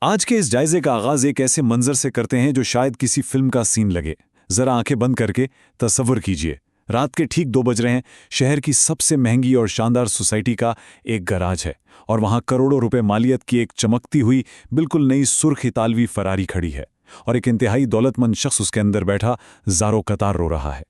आज के इस जायजे का आगाज एक ऐसे मंजर से करते हैं जो शायद किसी फिल्म का सीन लगे। जरा आंखें बंद करके तसव्वुर कीजिए, रात के ठीक 2 बज रहे हैं, शहर की सबसे महंगी और शानदार सोसाइटी का एक गराज है और वहां करोड़ों रुपए मालियत की एक चमकती हुई बिल्कुल नई सुर्ख इतालवी फरारी खड़ी है और एक इंतहाई दौलतमंद शख्स उसके अंदर बैठा ज़ारो कतार रो रहा है।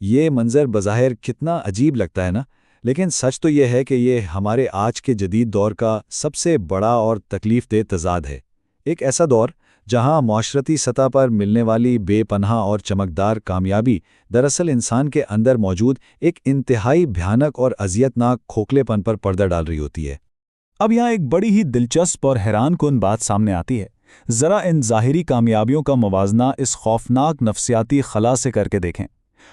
ये मंज़र बज़ाहिर कितना अजीब लगता है ना, लेकिन सच तो ये है कि ये हमारे आज के जदीद दौर का सबसे बड़ा और तकलीफ़देह तज़ाद है। एक ऐसा दौर जहां माशरती सतह पर मिलने वाली बेपनाह और चमकदार कामयाबी दरअसल इंसान के अंदर मौजूद एक इंतहाई भयानक और अजियतनाक खोखलेपन पर पर्दा डाल रही होती है। अब यहाँ एक बड़ी ही दिलचस्प और हैरानकुन बात सामने आती है। ज़रा इन ज़ाहिरी कामयाबियों का मुवाजना इस खौफनाक नफसियाती खला से करके देखें।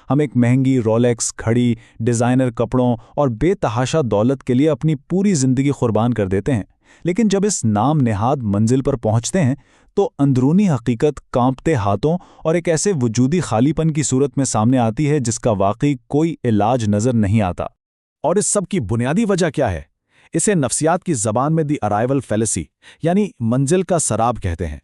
हम एक महंगी रोलेक्स घड़ी, डिज़ाइनर कपड़ों और बेतहाशा दौलत के लिए अपनी पूरी ज़िंदगी कुर्बान कर देते हैं, लेकिन जब इस नाम नेहाद मंजिल पर पहुंचते हैं तो अंदरूनी हकीकत कांपते हाथों और एक ऐसे वजूदी खालीपन की सूरत में सामने आती है जिसका वाकई कोई इलाज नज़र नहीं आता। और इस सब की बुनियादी वजह क्या है? इसे नफ्सियात की ज़बान में दी अराइवल फैलेसी यानी मंजिल का सराब कहते हैं।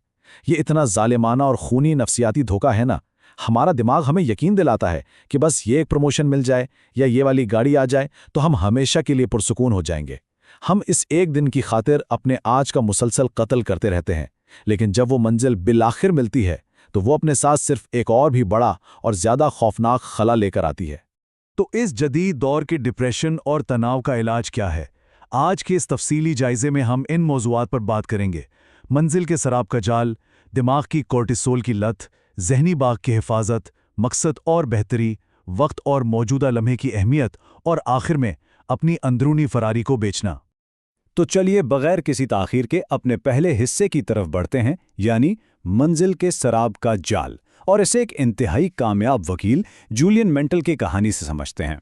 ये इतना जालिमाना और खूनी नफ्सियाती धोखा है ना। हमारा दिमाग हमें यकीन दिलाता है कि बस ये एक प्रमोशन मिल जाए या ये वाली गाड़ी आ जाए तो हम हमेशा के लिए पुरसुकून हो जाएंगे। हम इस एक दिन की खातिर अपने आज का मुसलसल कत्ल करते रहते हैं, लेकिन जब वो मंजिल बिलाखिर मिलती है तो वो अपने साथ सिर्फ एक और भी बड़ा और ज़्यादा खौफनाक खला लेकर आती है। तो इस जदीद दौर के डिप्रेशन और तनाव का इलाज क्या है? आज के इस तफसीली जायजे में हम इन मौज़ूआत पर बात करेंगे। मंजिल के शराब का जाल, दिमाग की कोर्टिसोल की लत, जहनी बाग की हिफाजत, मकसद और बेहतरी, वक्त और मौजूदा लम्हे की अहमियत और आखिर में अपनी अंदरूनी फरारी को बेचना। तो चलिए बगैर किसी ताख़ीर के अपने पहले हिस्से की तरफ बढ़ते हैं, यानी मंजिल के शराब का जाल, और इसे एक इंतहाई कामयाब वकील जूलियन मेंटल की कहानी से समझते हैं।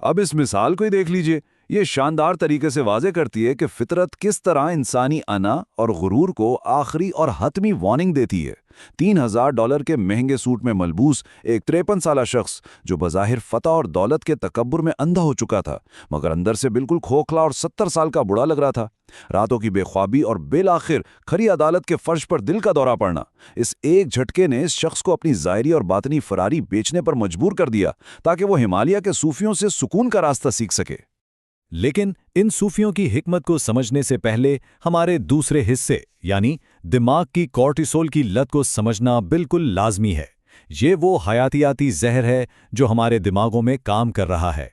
अब इस मिसाल को ही देख लीजिए। ये शानदार तरीके से वाज़े करती है कि फितरत किस तरह इंसानी अना और गुरूर को आखिरी और हतमी वार्निंग देती है। $3000 के महंगे सूट में मलबूस एक 53 साला शख्स जो बज़ाहिर फतह और दौलत के तकब्बुर में अंधा हो चुका था, मगर अंदर से बिल्कुल खोखला और 70 साल का बूढ़ा लग रहा था। रातों की बेख्वाबी और बिलाखिर खरी अदालत के फर्श पर दिल का दौरा पड़ना, इस एक झटके ने इस शख्स को अपनी ज़ाहिरी और बातनी फरारी बेचने पर मजबूर कर दिया ताकि वो हिमालय के सूफियों से सुकून का रास्ता सीख सके। लेकिन इन सूफियों की हिकमत को समझने से पहले हमारे दूसरे हिस्से यानी दिमाग की कॉर्टिसोल की लत को समझना बिल्कुल लाजमी है। ये वो हयातियाती जहर है जो हमारे दिमागों में काम कर रहा है।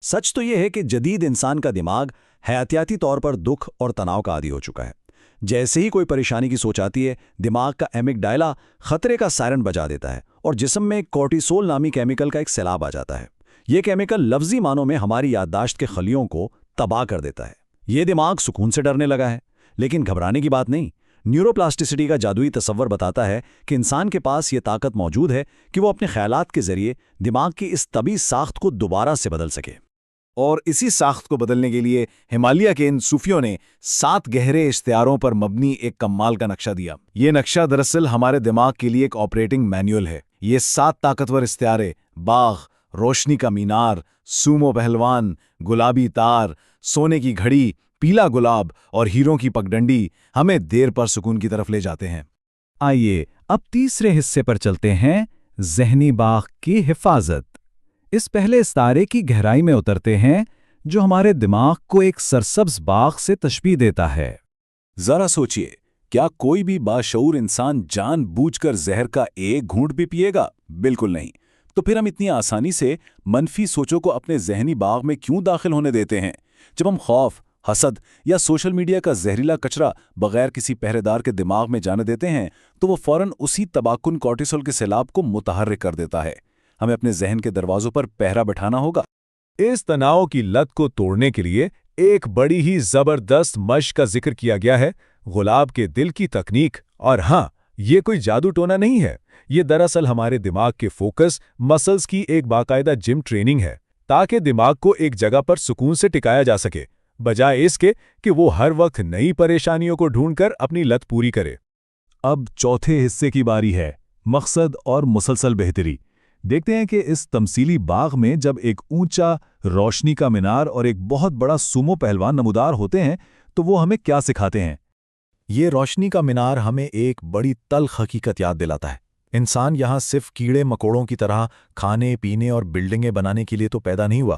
सच तो यह है कि जदीद इंसान का दिमाग हयातियाती तौर पर दुख और तनाव का आदी हो चुका है। जैसे ही कोई परेशानी की सोच आती है, दिमाग का एमिगडाइला खतरे का सायरन बजा देता है और जिस्म में कॉर्टिसोल नामी केमिकल का एक सैलाब आ जाता है। ये केमिकल लफ्जी मानों में हमारी याददाश्त के खलियों को तबाह कर देता है। ये दिमाग सुकून से डरने लगा है, लेकिन घबराने की बात नहीं। न्यूरोप्लास्टिसिटी का जादुई तसव्वुर बताता है कि इंसान के पास ये ताकत मौजूद है कि वो अपने ख्यालात के जरिए दिमाग की इस तबी साख्त को दोबारा से बदल सके। और इसी साख्त को बदलने के लिए हिमालय के इन सूफियों ने 7 गहरे इश्तिहारों पर मबनी एक कमाल का नक्शा दिया। ये नक्शा दरअसल हमारे दिमाग के लिए एक ऑपरेटिंग मैनुअल है। ये 7 ताकतवर इश्तिहारे बाग, रोशनी का मीनार, सूमो पहलवान, गुलाबी तार, सोने की घड़ी, पीला गुलाब और हीरों की पगडंडी हमें देर पर सुकून की तरफ ले जाते हैं। आइए अब तीसरे हिस्से पर चलते हैं, ज़हनी बाग की हिफाजत। इस पहले इस्तारे की गहराई में उतरते हैं जो हमारे दिमाग को एक सरसब्ज बाग से तशबीह देता है। जरा सोचिए, क्या कोई भी बाशऊर इंसान जानबूझकर जहर का एक घूंट भी पिएगा? बिल्कुल नहीं। तो फिर हम इतनी आसानी से मनफी सोचों को अपने जहनी बाग में क्यों दाखिल होने देते हैं? जब हम खौफ, हसद या सोशल मीडिया का जहरीला कचरा बगैर किसी पहरेदार के दिमाग में जाने देते हैं तो वो फौरन उसी तबाकुन कॉर्टिसोल के सैलाब को मुतहर्रिक कर देता है। हमें अपने जहन के दरवाजों पर पहरा बिठाना होगा। इस तनाव की लत को तोड़ने के लिए एक बड़ी ही जबरदस्त मश्क का जिक्र किया गया है, गुलाब के दिल की तकनीक। और हाँ, ये कोई जादू टोना नहीं है। ये दरअसल हमारे दिमाग के फोकस मसल्स की एक बाकायदा जिम ट्रेनिंग है ताकि दिमाग को एक जगह पर सुकून से टिकाया जा सके, बजाय इसके कि वो हर वक्त नई परेशानियों को ढूंढकर अपनी लत पूरी करे। अब चौथे हिस्से की बारी है, मकसद और मुसलसल बेहतरी। देखते हैं कि इस तमसीली बाग में जब एक ऊंचा रोशनी का मीनार और एक बहुत बड़ा सूमो पहलवान नमूदार होते हैं तो वो हमें क्या सिखाते हैं। یہ روشنی کا مینار ہمیں ایک بڑی تلخ حقیقت یاد دلاتا ہے۔ انسان یہاں صرف کیڑے مکوڑوں کی طرح کھانے پینے اور بلڈنگیں بنانے کے لیے تو پیدا نہیں ہوا۔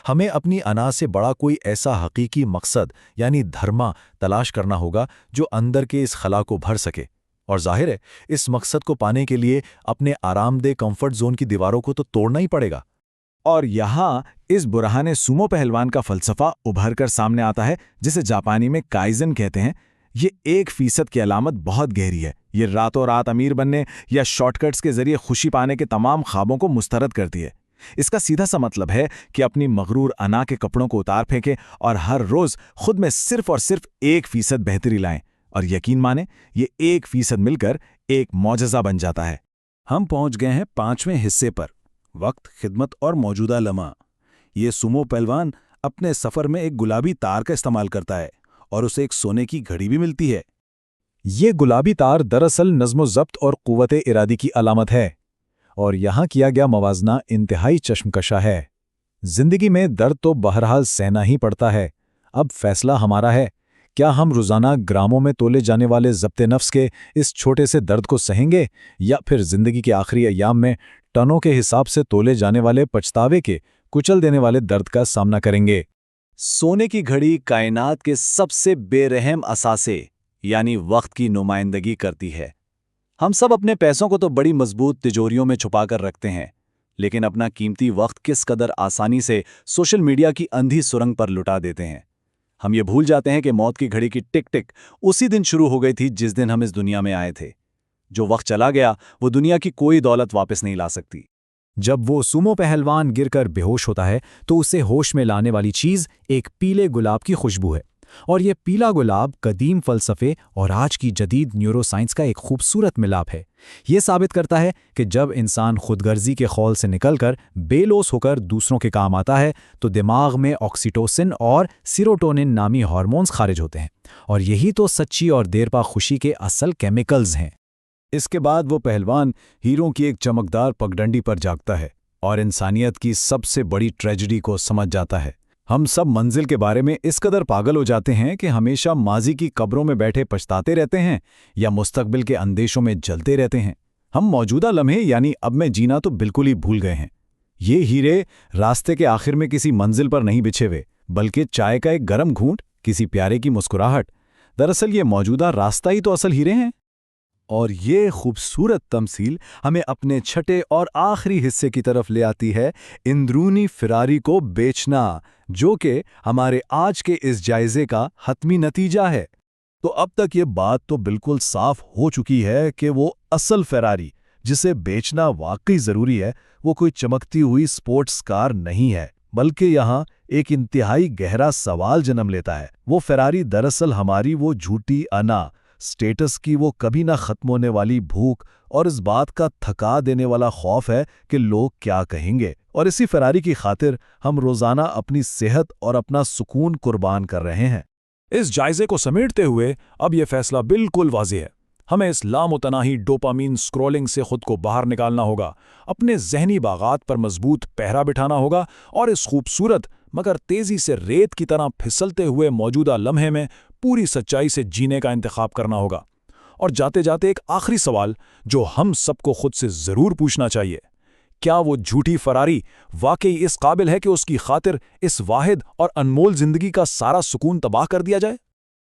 ہمیں اپنی انا سے بڑا کوئی ایسا حقیقی مقصد یعنی دھرما تلاش کرنا ہوگا جو اندر کے اس خلا کو بھر سکے، اور ظاہر ہے اس مقصد کو پانے کے لیے اپنے آرام دہ کمفرٹ زون کی دیواروں کو تو توڑنا ہی پڑے گا۔ اور یہاں اس برہان سومو پہلوان کا فلسفہ ابھر کر سامنے آتا ہے، جسے جاپانی میں کائزن کہتے ہیں۔ یہ 1% کی علامت بہت گہری ہے۔ یہ راتوں رات امیر بننے یا شارٹ کٹس کے ذریعے خوشی پانے کے تمام خوابوں کو مسترد کرتی ہے۔ اس کا سیدھا سا مطلب ہے کہ اپنی مغرور انا کے کپڑوں کو اتار پھینکیں اور ہر روز خود میں صرف اور صرف 1% بہتری لائیں، اور یقین مانیں یہ 1% مل کر ایک معجزہ بن جاتا ہے۔ ہم پہنچ گئے ہیں 5ویں حصے پر، وقت، خدمت اور موجودہ لمحہ۔ یہ سومو پہلوان اپنے سفر میں ایک گلابی تار کا استعمال کرتا ہے اور اسے ایک سونے کی گھڑی بھی ملتی ہے۔ یہ گلابی تار دراصل نظم و ضبط اور قوت ارادی کی علامت ہے، اور یہاں کیا گیا موازنہ انتہائی چشمکشا ہے۔ زندگی میں درد تو بہرحال سہنا ہی پڑتا ہے، اب فیصلہ ہمارا ہے، کیا ہم روزانہ گراموں میں تولے جانے والے ضبط نفس کے اس چھوٹے سے درد کو سہیں گے، یا پھر زندگی کے آخری ایام میں ٹنوں کے حساب سے تولے جانے والے پچھتاوے کے کچل دینے والے درد کا سامنا کریں گے؟ سونے کی گھڑی کائنات کے سب سے بے رحم اثاثے یعنی وقت کی نمائندگی کرتی ہے۔ ہم سب اپنے پیسوں کو تو بڑی مضبوط تجوریوں میں چھپا کر رکھتے ہیں، لیکن اپنا قیمتی وقت کس قدر آسانی سے سوشل میڈیا کی اندھی سرنگ پر لٹا دیتے ہیں۔ ہم یہ بھول جاتے ہیں کہ موت کی گھڑی کی ٹک ٹک اسی دن شروع ہو گئی تھی جس دن ہم اس دنیا میں آئے تھے۔ جو وقت چلا گیا وہ دنیا کی کوئی دولت واپس نہیں لا سکتی۔ جب وہ سومو پہلوان گر کر بے ہوش ہوتا ہے تو اسے ہوش میں لانے والی چیز ایک پیلے گلاب کی خوشبو ہے، اور یہ پیلا گلاب قدیم فلسفے اور آج کی جدید نیورو سائنس کا ایک خوبصورت ملاپ ہے۔ یہ ثابت کرتا ہے کہ جب انسان خود غرضی کے خول سے نکل کر بے لوث ہو کر دوسروں کے کام آتا ہے تو دماغ میں آکسیٹوسن اور سیروٹونن نامی ہارمونز خارج ہوتے ہیں، اور یہی تو سچی اور دیرپا خوشی کے اصل کیمیکلز ہیں۔ اس کے بعد وہ پہلوان ہیروں کی ایک چمکدار پگڈنڈی پر جاگتا ہے اور انسانیت کی سب سے بڑی ٹریجڈی کو سمجھ جاتا ہے۔ ہم سب منزل کے بارے میں اس قدر پاگل ہو جاتے ہیں کہ ہمیشہ ماضی کی قبروں میں بیٹھے پچھتاتے رہتے ہیں یا مستقبل کے اندیشوں میں جلتے رہتے ہیں۔ ہم موجودہ لمحے یعنی اب میں جینا تو بالکل ہی بھول گئے ہیں۔ یہ ہیرے راستے کے آخر میں کسی منزل پر نہیں بچھے ہوئے، بلکہ چائے کا ایک گرم گھونٹ، کسی پیارے کی مسکراہٹ، دراصل یہ موجودہ راستہ ہی تو اصل ہیرے ہیں۔ اور یہ خوبصورت تمثیل ہمیں اپنے چھٹے اور آخری حصے کی طرف لے آتی ہے، اندرونی فراری کو بیچنا، جو کہ ہمارے آج کے اس جائزے کا حتمی نتیجہ ہے۔ تو اب تک یہ بات تو بالکل صاف ہو چکی ہے کہ وہ اصل فراری جسے بیچنا واقعی ضروری ہے وہ کوئی چمکتی ہوئی سپورٹس کار نہیں ہے، بلکہ یہاں ایک انتہائی گہرا سوال جنم لیتا ہے۔ وہ فراری دراصل ہماری وہ جھوٹی انا، سٹیٹس کی وہ کبھی نہ ختم ہونے والی بھوک اور اس بات کا تھکا دینے والا خوف ہے کہ لوگ کیا کہیں گے، اور اسی فراری کی خاطر ہم روزانہ اپنی صحت اور اپنا سکون قربان کر رہے ہیں۔ اس جائزے کو سمیٹتے ہوئے اب یہ فیصلہ بالکل واضح ہے، ہمیں اس لامتناہی ڈوپامین سکرولنگ سے خود کو باہر نکالنا ہوگا، اپنے ذہنی باغات پر مضبوط پہرا بٹھانا ہوگا اور اس خوبصورت مگر تیزی سے ریت کی طرح پھسلتے ہوئے موجودہ لمحے میں پوری سچائی سے جینے کا انتخاب کرنا ہوگا۔ اور جاتے جاتے ایک آخری سوال جو ہم سب کو خود سے ضرور پوچھنا چاہیے، کیا وہ جھوٹی فراری واقعی اس قابل ہے کہ اس کی خاطر اس واحد اور انمول زندگی کا سارا سکون تباہ کر دیا جائے؟